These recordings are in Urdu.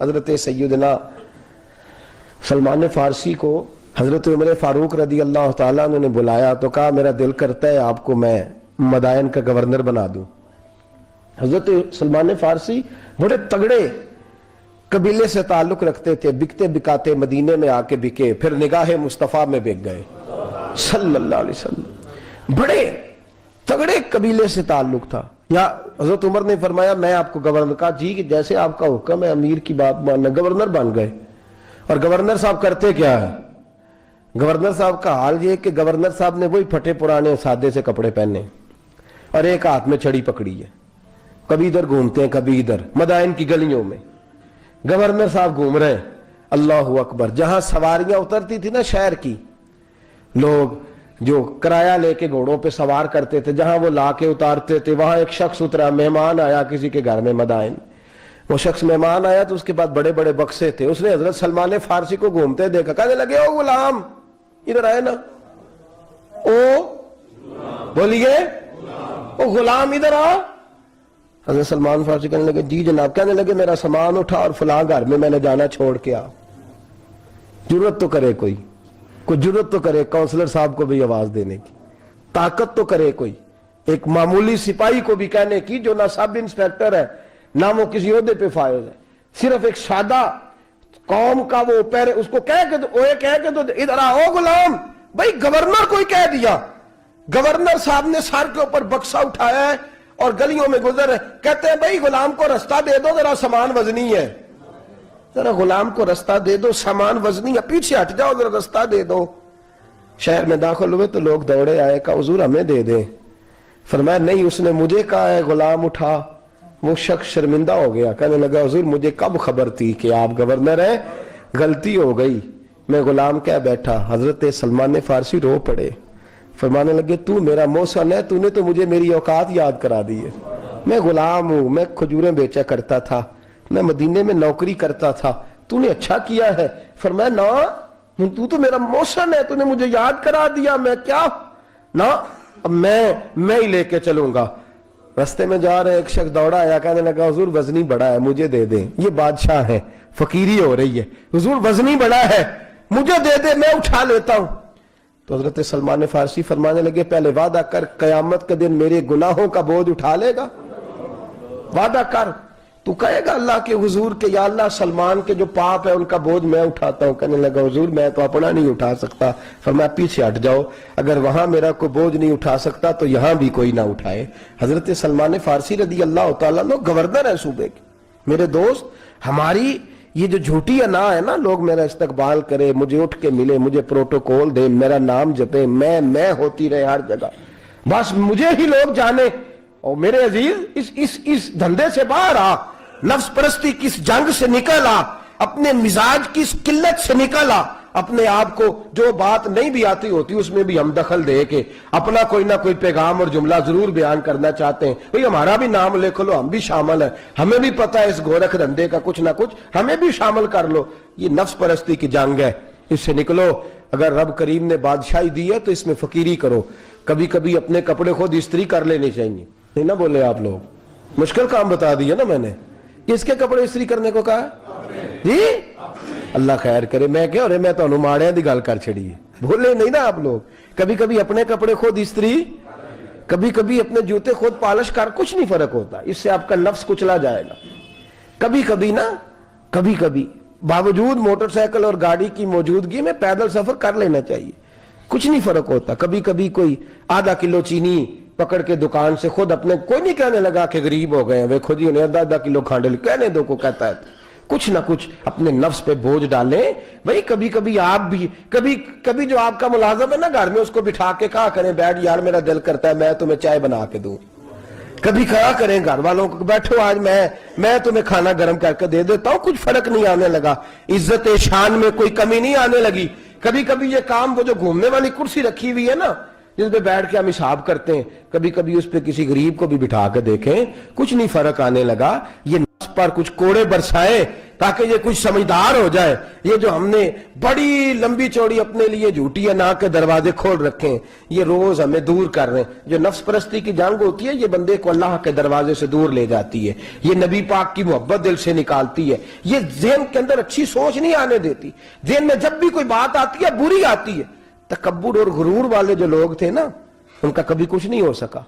حضرت سیدنا سلمان فارسی کو حضرت عمر فاروق رضی اللہ تعالیٰ عنہ نے بلایا تو کہا میرا دل کرتا ہے آپ کو میں مدائن کا گورنر بنا دوں. حضرت سلمان فارسی بڑے تگڑے قبیلے سے تعلق رکھتے تھے، بکتے بکاتے مدینے میں آ کے بکے، پھر نگاہ مصطفیٰ میں بک گئے صلی اللہ علیہ وسلم. بڑے تگڑے قبیلے سے تعلق تھا. یا حضرت عمر نے فرمایا میں آپ کو گورنر کا جی کہ جیسے آپ کا حکم ہے امیر کی بات ماننا. گورنر بن گئے. اور گورنر صاحب کرتے کیا ہے؟ گورنر صاحب کا حال یہ کہ گورنر صاحب نے وہی پھٹے پرانے سادے سے کپڑے پہنے اور ایک ہاتھ میں چھڑی پکڑی ہے، کبھی ادھر گھومتے ہیں کبھی ادھر، مدائن کی گلیوں میں گورنر صاحب گھوم رہے ہیں. اللہ اکبر. جہاں سواریاں اترتی تھی نا شہر کی، لوگ جو کرایہ لے کے گھوڑوں پہ سوار کرتے تھے، جہاں وہ لا کے اتارتے تھے، وہاں ایک شخص اترا، مہمان آیا کسی کے گھر میں مدائن. وہ شخص مہمان آیا تو اس کے بعد بڑے بڑے بکسے تھے. اس نے حضرت سلمان فارسی کو گھومتے دیکھا، کہنے لگے او غلام ادھر آئے نا، او بولیے او غلام ادھر آ. حضرت سلمان فارسی کہنے لگے جی جناب. کہنے لگے میرا سامان اٹھا اور فلاں گھر میں نے جانا چھوڑ کے آ. ضرورت تو کرے کوئی ضرورت تو کرے کونسلر صاحب کو بھی آواز دینے کی، طاقت تو کرے کوئی، ایک معمولی سپاہی کو بھی کہنے کی جو نہ سب انسپیکٹر ہے نہ وہ کسی عہدے پہ فائز ہے، صرف ایک سادہ قوم کا وہ پہرے، اس کو کہہ کے تو ادھر آؤ غلام. بھائی گورنر کوئی کہہ دیا. گورنر صاحب نے سر کے اوپر بکسا اٹھایا ہے اور گلیوں میں گزر رہے، کہتے ہیں بھائی غلام کو رستہ دے دو، ذرا سامان وزنی ہے، ذرا غلام کو رستہ دے دو، سامان وزنی ہے، پیچھے ہٹ جاؤ ذرا رستہ دے دو. شہر میں داخل ہوئے تو لوگ دوڑے آئے، کہا حضور ہمیں دے دیں. فرمایا نہیں، اس نے مجھے کہا ہے غلام اٹھا. وہ شخص شرمندہ ہو گیا، کہنے لگا حضور مجھے کب خبر تھی کہ آپ گورنر ہیں، غلطی ہو گئی، میں غلام کہہ بیٹھا. حضرت سلمان فارسی رو پڑے، فرمانے لگے تو میرا محسن ہے، تو نے تو مجھے میری اوقات یاد کرا دی ہے. میں غلام ہوں، میں کھجوریں بیچا کرتا تھا، میں مدینے میں نوکری کرتا تھا، تو نے اچھا کیا ہے. فرمایا نا تو میرا محسن ہے، تو نے مجھے یاد کرا دیا، میں کیا نا اب میں ہی لے کے چلوں گا. رستے میں جا رہے ایک شخص دوڑا آیا، کہنے لگا حضور وزنی بڑا ہے مجھے دے دیں. یہ بادشاہ ہے، فقیری ہو رہی ہے، حضور وزنی بڑا ہے مجھے دے دے میں اٹھا لیتا ہوں. تو حضرت سلمان فارسی فرمانے لگے پہلے وعدہ کر قیامت کے دن میرے گناہوں کا بوجھ اٹھا لے گا. وعدہ کر، تو کہے گا اللہ کے حضور کے یا اللہ سلمان کے جو پاپ ہے ان کا بوجھ میں اٹھاتا ہوں. کہنے لگا حضور میں تو اپنا نہیں اٹھا سکتا. فرمایا پیچھے ہٹ جاؤ، اگر وہاں میرا کوئی بوجھ نہیں اٹھا سکتا تو یہاں بھی کوئی نہ اٹھائے. حضرت سلمان فارسی رضی اللہ تعالیٰ عنہ گورنر ہے صوبے کے. میرے دوست ہماری یہ جو جھوٹی انا ہے نا، لوگ میرا استقبال کرے، مجھے اٹھ کے ملے، مجھے پروٹوکول دے، میرا نام جپے، میں ہوتی رہے ہر جگہ، بس مجھے ہی لوگ جانے. اور میرے عزیز اس دھندے سے باہر آ، نفس پرستی کی اس جنگ سے نکل آ، اپنے مزاج کی اس قلت سے نکل آ، اپنے آپ کو جو بات نہیں بھی آتی ہوتی اس میں بھی ہم دخل دے کے اپنا کوئی نہ کوئی پیغام اور جملہ ضرور بیان کرنا چاہتے ہیں. بھئی ہمارا بھی نام لکھ لو، ہم بھی شامل ہیں، ہمیں بھی پتہ ہے اس گورکھ دھندے کا کچھ نہ کچھ، ہمیں بھی شامل کر لو. یہ نفس پرستی کی جنگ ہے، اس سے نکلو. اگر رب کریم نے بادشاہی دی ہے تو اس میں فقیری کرو. کبھی کبھی اپنے کپڑے خود استری کر لینے چاہیے. نہیں نہ بولے آپ لوگ، مشکل کام بتا دیا نا میں نے. کس کے کپڑے استری کرنے کو کہا جی؟ اللہ خیر کرے. میں کیا رہے میں تو ماڑے دی گل کر چھڑی ہے، بھولے نہیں نا آپ لوگ. کبھی کبھی اپنے کپڑے خود استری، کبھی کبھی اپنے جوتے خود پالش کر، کچھ نہیں فرق ہوتا، اس سے آپ کا نفس کچلا جائے گا. کبھی کبھی نا، کبھی کبھی باوجود موٹر سائیکل اور گاڑی کی موجودگی میں پیدل سفر کر لینا چاہیے، کچھ نہیں فرق ہوتا. کبھی کبھی کوئی آدھا کلو چینی پکڑ کے دکان سے خود اپنے، کوئی نہیں کہنے لگا کہ غریب ہو گئے ہیں، وہ خود ہی انہیں آدھا کلو کھانڈے کہنے دو کو کہتا ہے. کچھ نہ کچھ اپنے نفس پہ بوجھ ڈالیں. بھئی کبھی کبھی آپ بھی، کبھی جو آپ کا ملازم ہے نا گھر میں، اس کو بٹھا کے کہا کریں بیٹھ یار میرا دل کرتا ہے میں تمہیں چائے بنا کے دوں. کبھی کہا کریں گھر والوں کو بیٹھو آج میں تمہیں کھانا گرم کر کے دے دیتا ہوں. کچھ فرق نہیں آنے لگا، عزت شان میں کوئی کمی نہیں آنے لگی. کبھی کبھی یہ کام، وہ جو گھومنے والی کرسی رکھی ہوئی ہے نا جس پہ بیٹھ کے ہم حساب کرتے ہیں، کبھی کبھی اس پہ کسی غریب کو بھی بٹھا کے دیکھیں، کچھ نہیں فرق آنے لگا. یہ پر کچھ کوڑے برسائے تاکہ یہ کچھ سمجھدار ہو جائے. یہ جو ہم نے بڑی لمبی چوڑی اپنے لیے جھوٹی اناج کے دروازے کھول رکھے ہیں, یہ روز ہمیں دور کر رہے ہیں. جو نفس پرستی کی جنگ ہوتی ہے یہ بندے کو اللہ کے دروازے سے دور لے جاتی ہے, یہ نبی پاک کی محبت دل سے نکالتی ہے, یہ ذہن کے اندر اچھی سوچ نہیں آنے دیتی. ذہن میں جب بھی کوئی بات آتی ہے بری آتی ہے. تکبر اور غرور والے جو لوگ تھے نا, ان کا کبھی کچھ نہیں ہو سکا.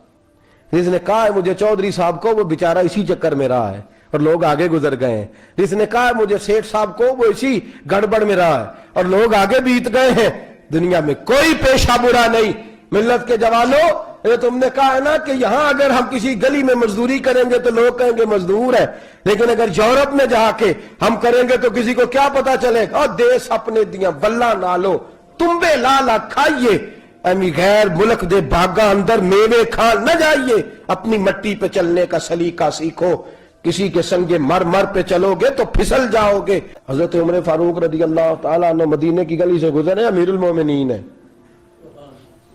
جس نے کہا ہے مجھے چودھری صاحب کو, وہ بیچارہ اسی چکر میں رہا ہے اور لوگ آگے گزر گئے ہیں. جس نے کہا ہے مجھے سیٹھ صاحب کو, وہ اسی گڑبڑ میں رہا ہے اور لوگ آگے بیت گئے ہیں. دنیا میں کوئی پیشہ برا نہیں. ملت کے جوانوں, یہ تم نے کہا ہے نا کہ یہاں اگر ہم کسی گلی میں مزدوری کریں گے تو لوگ کہیں گے مزدور ہے, لیکن اگر یورپ میں جا کے ہم کریں گے تو کسی کو کیا پتا چلے گا؟ دیس اپنے دیاں بلہ نالو تمبے لالا کھائیے, امی غیر ملک دے باغاں اندر میوے کھان نہ جائیے. اپنی مٹی پہ چلنے کا سلیقہ سیکھو. کسی کے سنگ مر پہ چلو گے تو پھسل جاؤ گے. حضرت عمر فاروق رضی اللہ تعالیٰ عنہ مدینے کی گلی سے گزر رہے ہیں, امیر المومنین ہے,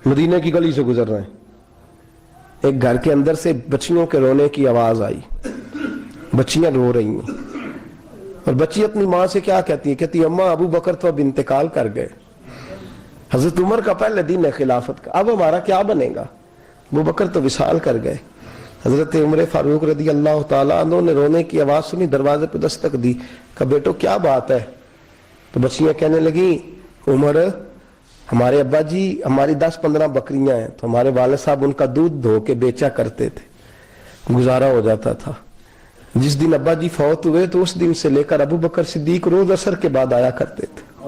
مدینے کی گلی سے گزر رہے ہیں. ایک گھر کے اندر سے بچیوں کے رونے کی آواز آئی. بچیاں رو رہی ہیں اور بچی اپنی ماں سے کیا کہتی ہے؟ کہتی اماں ابو بکر تو اب انتقال کر گئے. حضرت عمر کا پہلے دن ہے خلافت کا, اب ہمارا کیا بنے گا؟ ابو بکر تو وصال کر گئے. حضرت عمر فاروق رضی اللہ تعالیٰ عنہ نے رونے کی آواز سنی, دروازے پہ دستک دی, کہا بیٹو کیا بات ہے؟ تو بچیاں کہنے لگی عمر ہمارے ابا جی, ہماری 10-15 بکریاں ہیں, تو ہمارے والد صاحب ان کا دودھ دھو کے بیچا کرتے تھے, گزارا ہو جاتا تھا. جس دن ابا جی فوت ہوئے تو اس دن سے لے کر ابو بکر صدیق روز عصر کے بعد آیا کرتے تھے,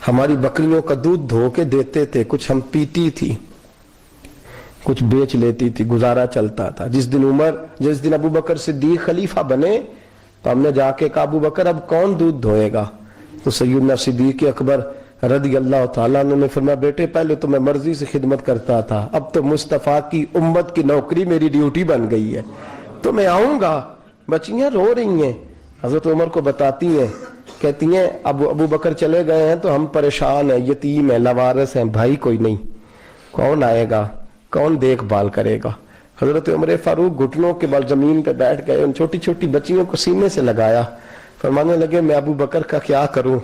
ہماری بکریوں کا دودھ دھو کے دیتے تھے, کچھ ہم پیتی تھی, کچھ بیچ لیتی تھی, گزارا چلتا تھا. جس دن ابو بکر صدیق خلیفہ بنے تو ہم نے جا کے کہا ابو بکر اب کون دودھ دھوئے گا؟ تو سیدنا صدیق اکبر رضی اللہ تعالیٰ عنہ نے فرمایا بیٹے پہلے تو میں مرضی سے خدمت کرتا تھا, اب تو مصطفیٰ کی امت کی نوکری میری ڈیوٹی بن گئی ہے, تو میں آؤں گا. بچیاں رو رہی ہیں, حضرت عمر کو بتاتی ہیں, کہتی ہیں ابو بکر چلے گئے ہیں تو ہم پریشان ہیں, یتیم ہیں, لاوارث ہیں, بھائی کوئی نہیں, کون آئے گا, کون دیکھ بھال کرے گا؟ حضرت عمر فاروق گھٹنوں کے بل زمین پہ بیٹھ گئے, ان چھوٹی چھوٹی بچیوں کو سینے سے لگایا, فرمانے لگے میں ابو بکر کا کیا کروں,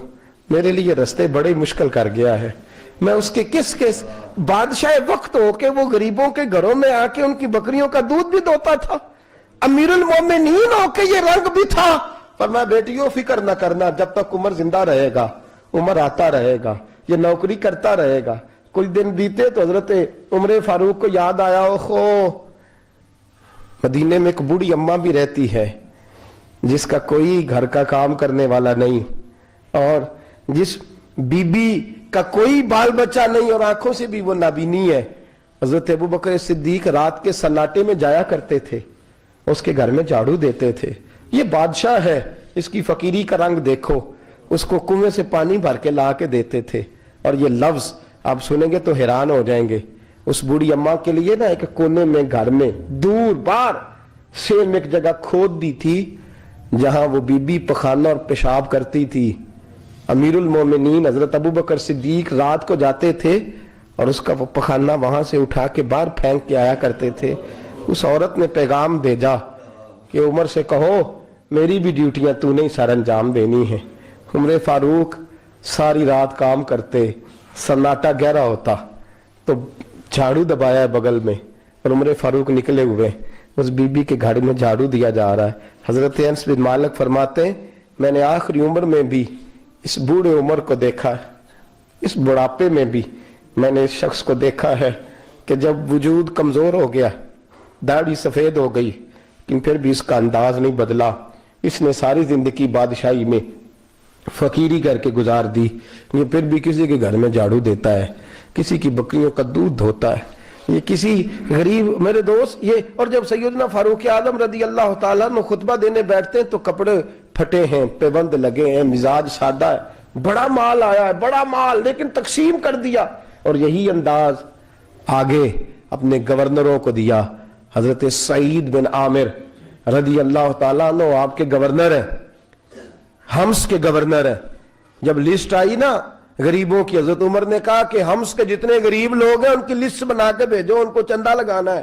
میرے لیے رستے بڑے مشکل کر گیا ہے. میں اس کے کس بادشاہ وقت ہو کے وہ غریبوں کے گھروں میں آ کے ان کی بکریوں کا دودھ بھی دوتا تھا, امیر المومنین ہو کے یہ رنگ بھی تھا. فرمایا بیٹیوں فکر نہ کرنا, جب تک عمر زندہ رہے گا, عمر آتا رہے گا, یہ نوکری کرتا رہے گا. کچھ دن بیتے تو حضرت عمر فاروق کو یاد آیا, اوہو مدینے میں ایک بوڑھی اماں بھی رہتی ہے جس کا کوئی گھر کا کام کرنے والا نہیں, اور جس بی بی کا کوئی بال بچہ نہیں, اور آنکھوں سے بھی وہ نابینی ہے. حضرت ابو بکر صدیق رات کے سناٹے میں جایا کرتے تھے, اس کے گھر میں جھاڑو دیتے تھے. یہ بادشاہ ہے, اس کی فقیری کا رنگ دیکھو, اس کو کنویں سے پانی بھر کے لا کے دیتے تھے. اور یہ لفظ آپ سنیں گے تو حیران ہو جائیں گے. اس بوڑھی اماں کے لیے نا ایک کونے میں گھر میں دور بار سیم ایک جگہ کھود دی تھی جہاں وہ بی بی پخانہ اور پیشاب کرتی تھی. امیر المومنین حضرت ابو بکر صدیق رات کو جاتے تھے اور اس کا وہ پخانہ وہاں سے اٹھا کے باہر پھینک کے آیا کرتے تھے. اس عورت نے پیغام بھیجا کہ عمر سے کہو میری بھی ڈیوٹیاں تو نے سر انجام دینی ہیں. عمر فاروق ساری رات کام کرتے, سناٹا گہرا ہوتا تو جھاڑو دبایا ہے بغل میں, اور عمر فاروق نکلے ہوئے, اس بی بی کے گھر میں جھاڑو دیا جا رہا ہے. حضرت انس بن مالک فرماتے ہیں میں نے آخری عمر میں بھی اس بوڑھے عمر کو دیکھا ہے, اس بڑھاپے میں بھی میں نے اس شخص کو دیکھا ہے کہ جب وجود کمزور ہو گیا, داڑھی سفید ہو گئی, لیکن پھر بھی اس کا انداز نہیں بدلا. اس نے ساری زندگی بادشاہی میں فقیری کر کے گزار دی, یہ پھر بھی کسی کے گھر میں جھاڑو دیتا ہے, کسی کی بکریوں کا دودھ دھوتا ہے, یہ کسی غریب میرے دوست یہ. اور جب سیدنا فاروق اعظم رضی اللہ تعالیٰ عنہ خطبہ دینے بیٹھتے ہیں تو کپڑے پھٹے ہیں, پیبند لگے ہیں, مزاج سادہ ہے, بڑا مال آیا ہے, بڑا مال, لیکن تقسیم کر دیا. اور یہی انداز آگے اپنے گورنروں کو دیا. حضرت سعید بن عامر رضی اللہ تعالیٰ عنہ آپ کے گورنر ہیں, حمص کے گورنر ہیں. جب لسٹ آئی نا غریبوں کی, حضرت عمر نے کہا کہ حمص کے جتنے غریب لوگ ہیں ان کی لسٹ بنا کے بھیجو, ان کو چندہ لگانا ہے.